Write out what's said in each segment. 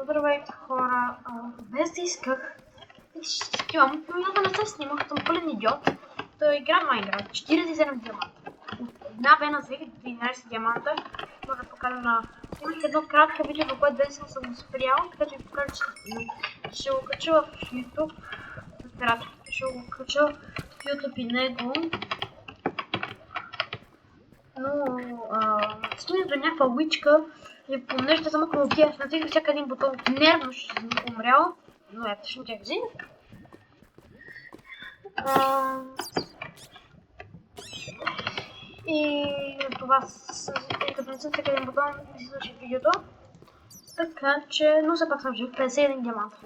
Здравейте хора, без да исках, имам, но да не се снимах, съм пълен идиот, да играм Майнкрафт, 47 диаманта. От една бе на 11 диаманта, може да покажа на... Имах едно кратко видео, в което днес съм го спрял, така че ви покажа, че ще го кача в YouTube, ще го кача в YouTube и него. Но стигна до някаква личка и понеже съм около тях, натисках всяка един бутон, нервно ще съм умрял, но ето ще тях взим. И това като не съм всяка един бутон, не си свърши видеото. Така че, но все пак съм жив, 51 диаманта.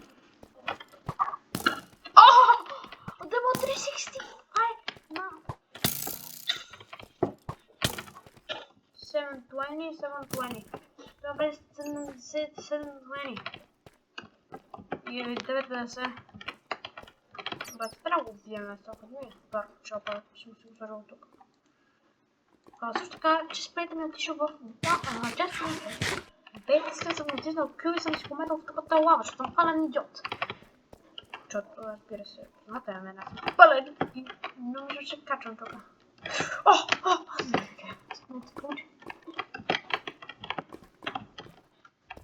Отдема 360! Ай, на! 720. Това е 720. И 950. Добре, трябва да го вбием с това, не е бар чопа, ще му се го сложа от тук. Също така, че спрейта ми отишъл в част бейта съм натиснал Q и съм си пометал в тъпата лава, защото съм пълен идиот. Защото, разбира се, познате на мен, аз съм пълен и не може да се качвам тук.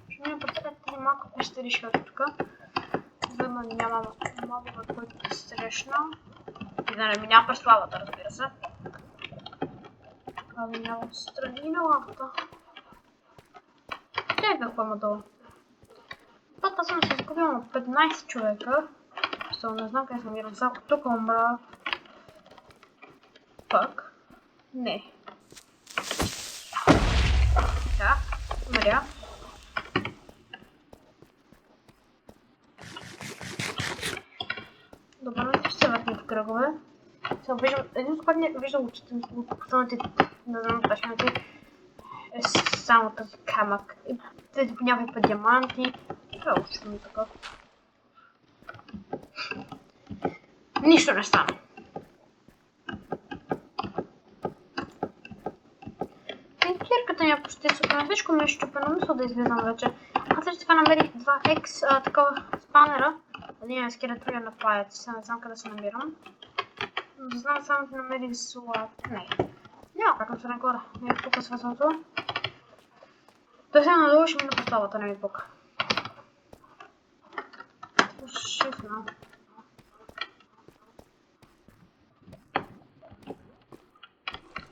Ще ми потъркате малко пристеришка тук, за да няма мобове, които да срещна. И да не минавам през лавата, разбира се. Минавам страни на лавата. Къде какво има долу? Пътта съм се изгубил на 15 човека. Просто не знам къде съм мирал. Тук умра. Пък. Не. Да, умря. Добре, не ще се въртим в кръгове. Сега виждам, един от не виждам очите от пътаните, не знам точните, е само този камък. И тези понякога по диаманти. Това е очите ми така. Нищо не стана. Кирката ми е почти супер. Всичко ми е щупено, мисля да излизам вече. Аз също така намерих 2X такова спанера. Един е скелетурия на паяци, не знам къде се намирам. Не знам само да намерих злато. Не. Няма как да се нагоре. Не ми пука светлото. Да се надолу ще мина по столата, не ми пука. Шифна.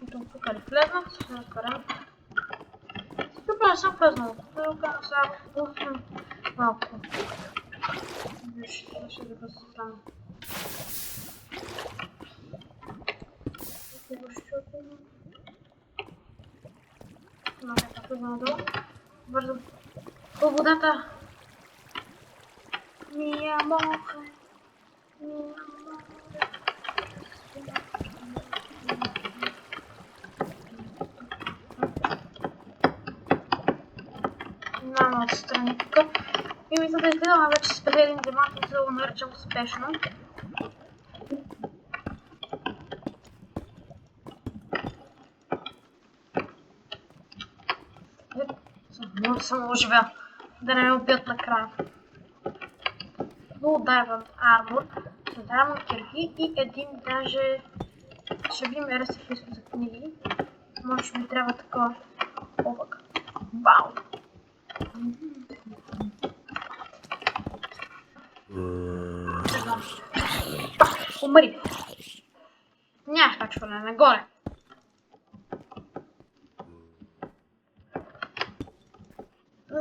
И тук пука ли влезнах? Ще разберем. Тук не съм влезнал. Тук не сега пуснем малко. Ще да се стане. Бързо. По водата. Мия море. Няма отстрани тук. И мисля да изгледаме вече с 51 диамант, за да го наричам успешно. Много съм оживял, да не ме убият накрая. Full Diamond Armor, Diamond кирки и един даже... Ще видим рецепт за книги. Може би трябва такова. Овък. Вау! Умри! Нямаш качване нагоре.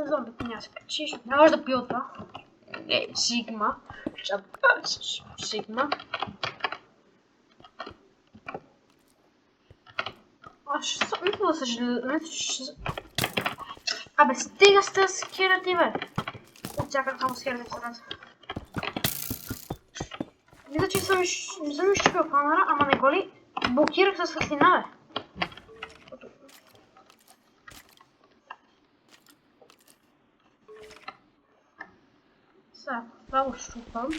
Зомбите няма се качиш, не може да пилва. Не, Сигма. Сигма. Аз ще съм мисля да съжаля. Абе, стига сте с херати, бе! Отчакам само с херати сега. Мисля, че съм изчупил камера, ама не го ли блокирах с светлина, бе. Сега, това го щупам.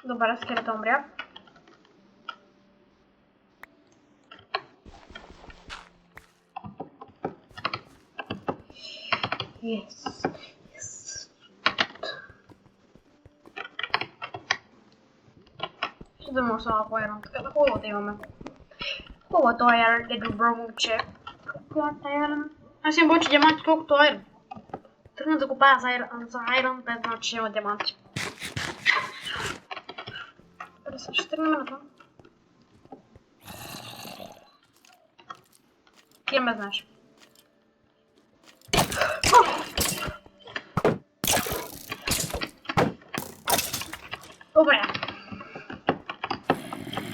Dobra, skielet umrя. Yes. Sitten mun saa koiran. Huvut imame. Huvut och är det du bronche. Assim bote diamante com o iron. Tentando ocupar essa iron, mas não tinha o diamante. Parece extremamente bom. Tinha mais nada. Dobra.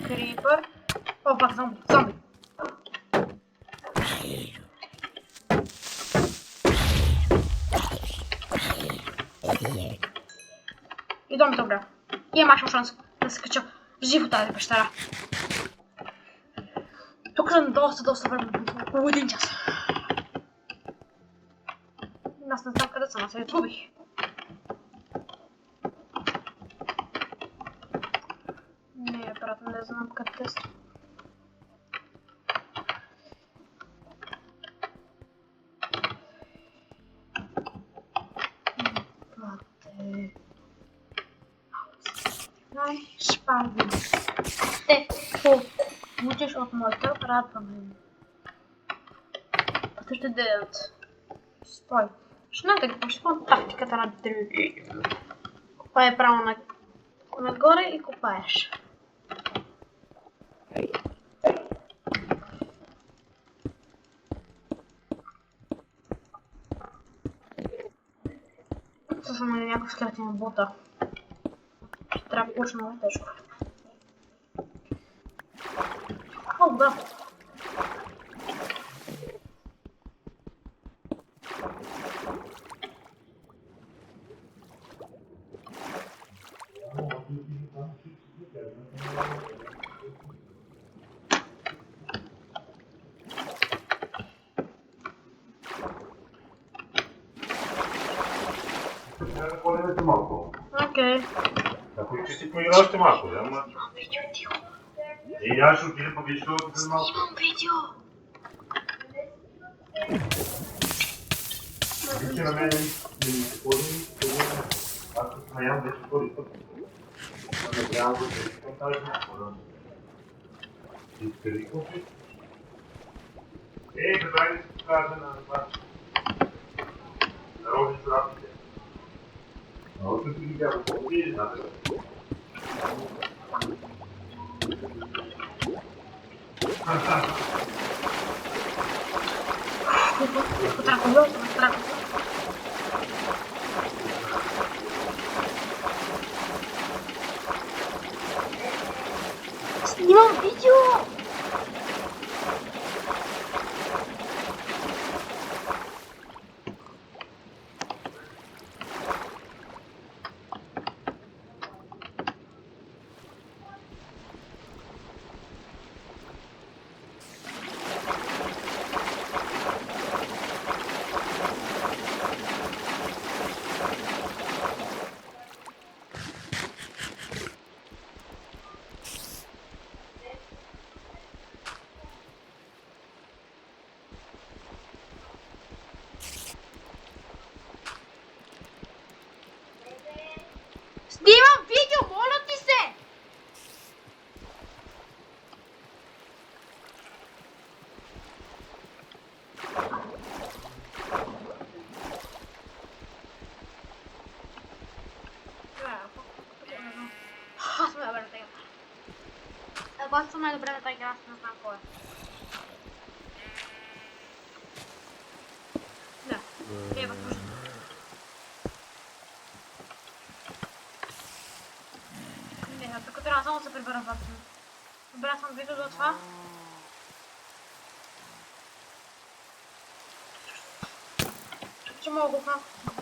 Creeper. Opa, zombie, zombie. I dom, dobra. Nie masz szans na skryciu живота да бащара. Тук съм доста време. Около 1 час. Аз не знам къде съм, аз се изгубих. Не, брат, не знам къде съм. Шпаги. Колко учиш от моята, радваме. Като ще дадат. Стой. Ще надък, почвам тактиката на други. Копай право нагоре и копаеш. Това са някакъв скелети на бота. Трябва да почна много тежко. О, да. Окей. Ако искаш си поигра още малко, да? Ама... И аз ще отида по видео за малко. Снимам видео! Вижте на мен да ми се ходи, аз се смаям вече втори път. Надявам да се искам тази малко. Искали конфликт. Забрави да се покажа на това. Народни зрабите. Народно си ги бяха по-моди, знаете. Снимам видео! Снимам видео, моля ти се! Аз съм добре на тази игра. Когато съм най-добре на тази игра, аз не знам кой е. Да, е възможно. Не, тук трябва само да се прибера обратно. Добре, съм видео до това. Че мога го това.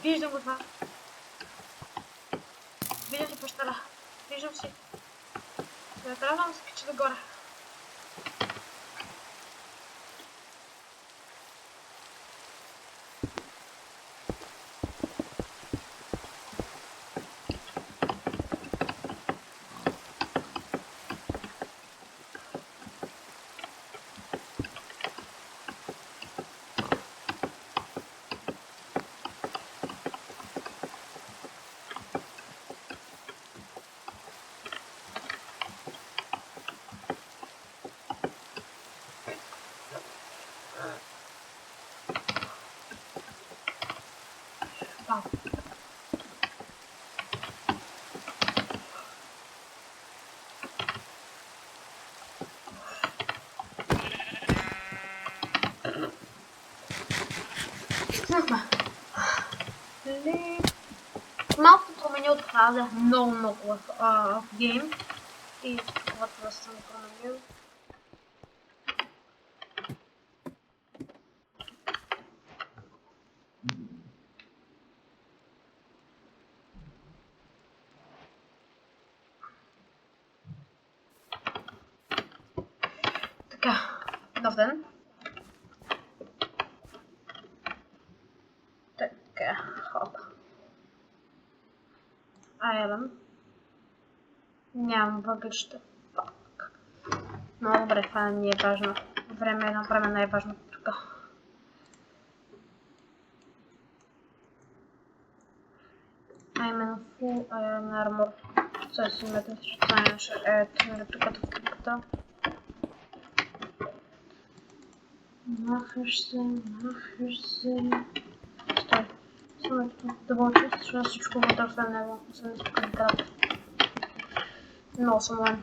Виждам го това. Виждам си пещера. Виждам си. Не трябва да се кача догоре. Tak. Dobra. Малко променил това много в гейм. И това да съм променил. Така, добър ден. Така, хоп. Айрон. Нямам въглища. Пак. Но добре, това не е важно. Време на време не е важно тук. I'm in full iron armor. Це си метър, че това е тук като клипата. Махаш се. Стой. Само да вълча, защото всичко вътре в него. Съм изпукан крат. Много съм лен.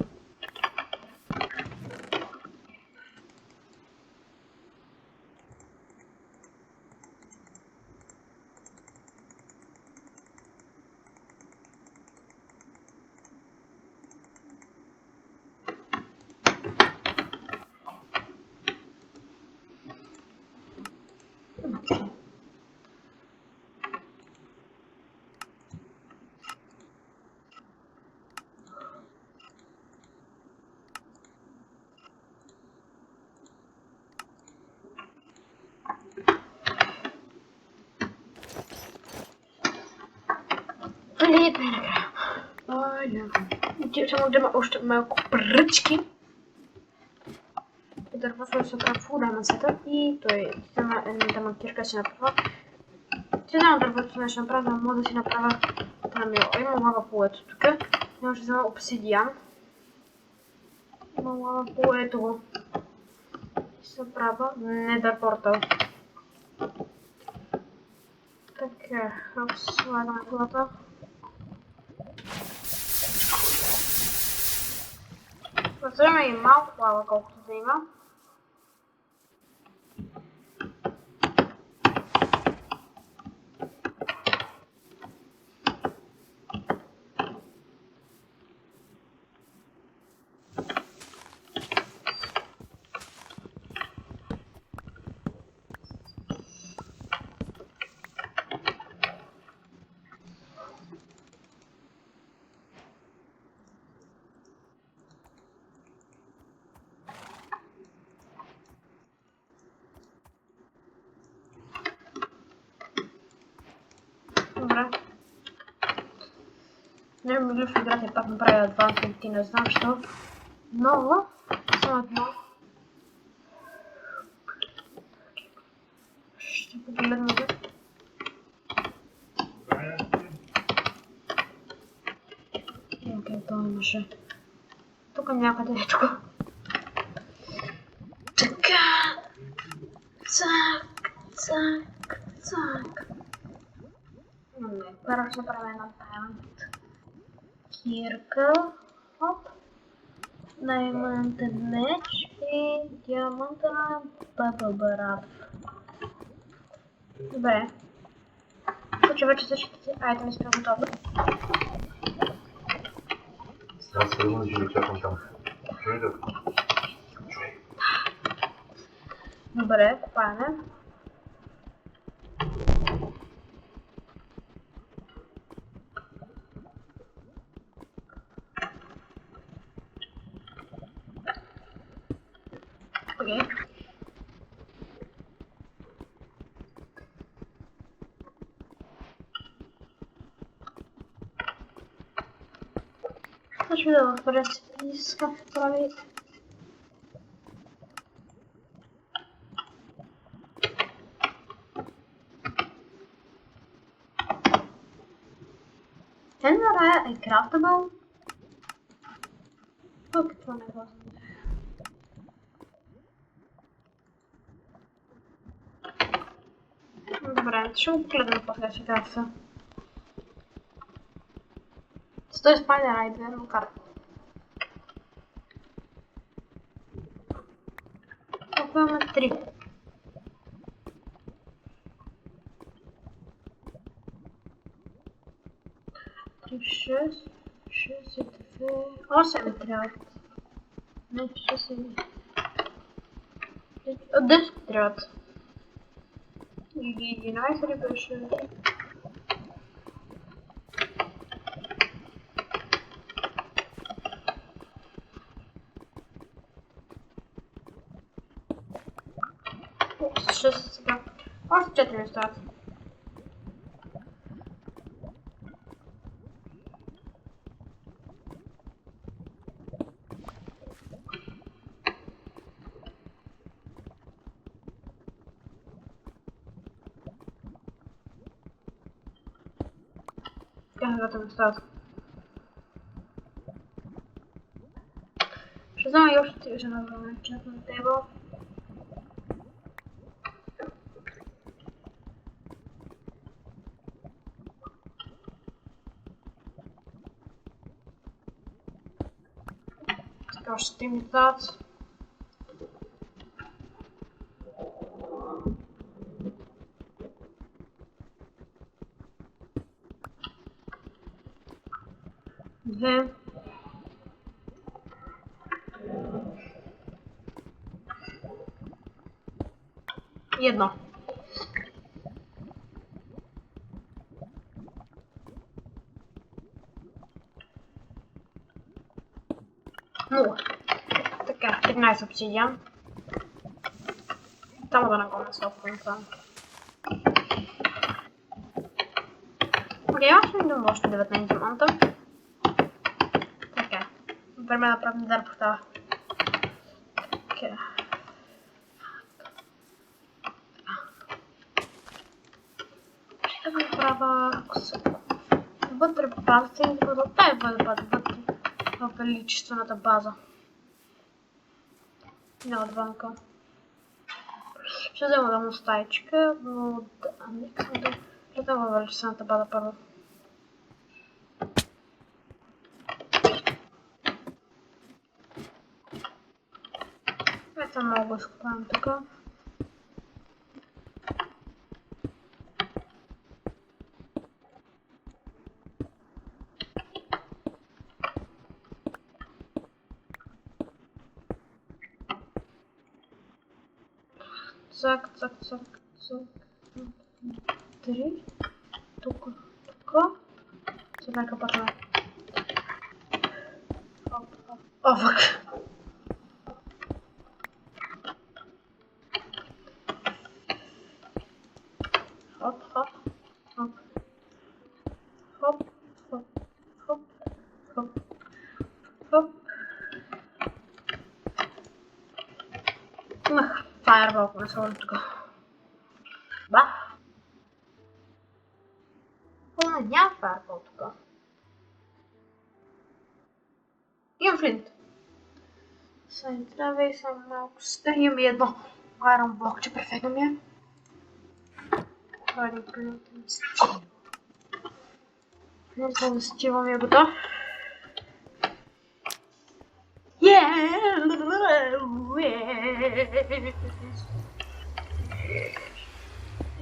Привет, само да има още малко пръчки. Дървото се оправя в ударницата и той взема една демонтирка си направя. Си знам дървото не ще направя, но мога да си направя намило. Има лава полето тук. Няма ще взема обсидиан. Има лава полето. И се направя недър портал. Така, слагаме колата. Вземем и малко лава, колкото да има. Добре. Не ми люблю в играта и пак направя адвансмент и не знам що. Много. Само едно. Ще погледна да. Окей, това имаше. Тук някъде е тук. Така. Цак. Не, първо ще направя една diamond кирка. Хоп. Diamond меч и диамантен бъбъбърав. Добре. Случай вече всичките айтеми сме готови. Сега се върна, че ви чакам там. Чуй да? Добре, копаене. Окей. Ще да възпоред иска прави. Тендера е крафтабъл. Тук това не го знам. Добре. Dobra, trzeba układać postać ciekawca. Co to jest fajne rajdy? No kartę. Kupujemy trik. Trzy, dwie, 8 trat. No, 10 trat. I 11 rybyszy. Wszyscy. O, 4 trat. Ja chyba ten stat. Przyznam już, że nazywamy Enchantment Table. Proszę, Steam Stats. Dwie. Jedno. No. Tak nice obsidian. Tam na koniec końca. Okej, ja już nie можу дивитися діамантом. Таке. Тепер мене правда зарпута. Таке. Що права? Вот база, це не було. Та база. Вот количественная база. Не от банка. Що за вода стайчка? Вот, это вывалится на база пару. Это могу скупаем только. Цак. 3. Только. Собака пошла. О, фак. Хоп. Fireball на tylko. Bach. Ona nie fireball tylko. I flint. Sam trawej, sam nauk. Zdejmiemy jedno iron block, czy perfekto mnie? No to zdziewam jakby to.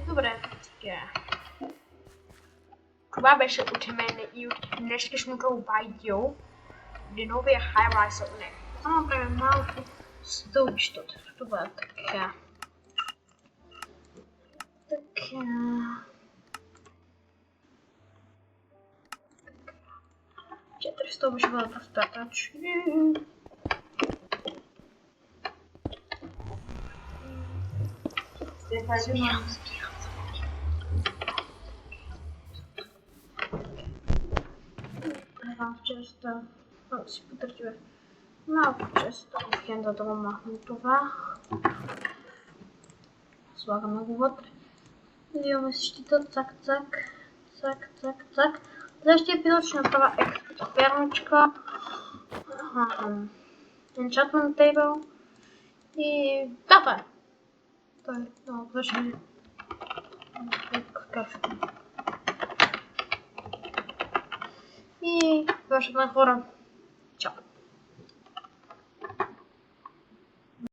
Добре, така. Това беше от мен и от днешното видео. До новия High-Rise от него. Само направим малко стълбището. Това е така. Така. 4 стълба ще бъдат достатъчни. Спирам. Често си потърчива малко често хенда да го махнем това. Слагаме го вътре. Имаме защита, цак. Следващия епизод ще направя експериментчика. Enchantment Table. И да, това е. Той е много важен. I proszę pan chora.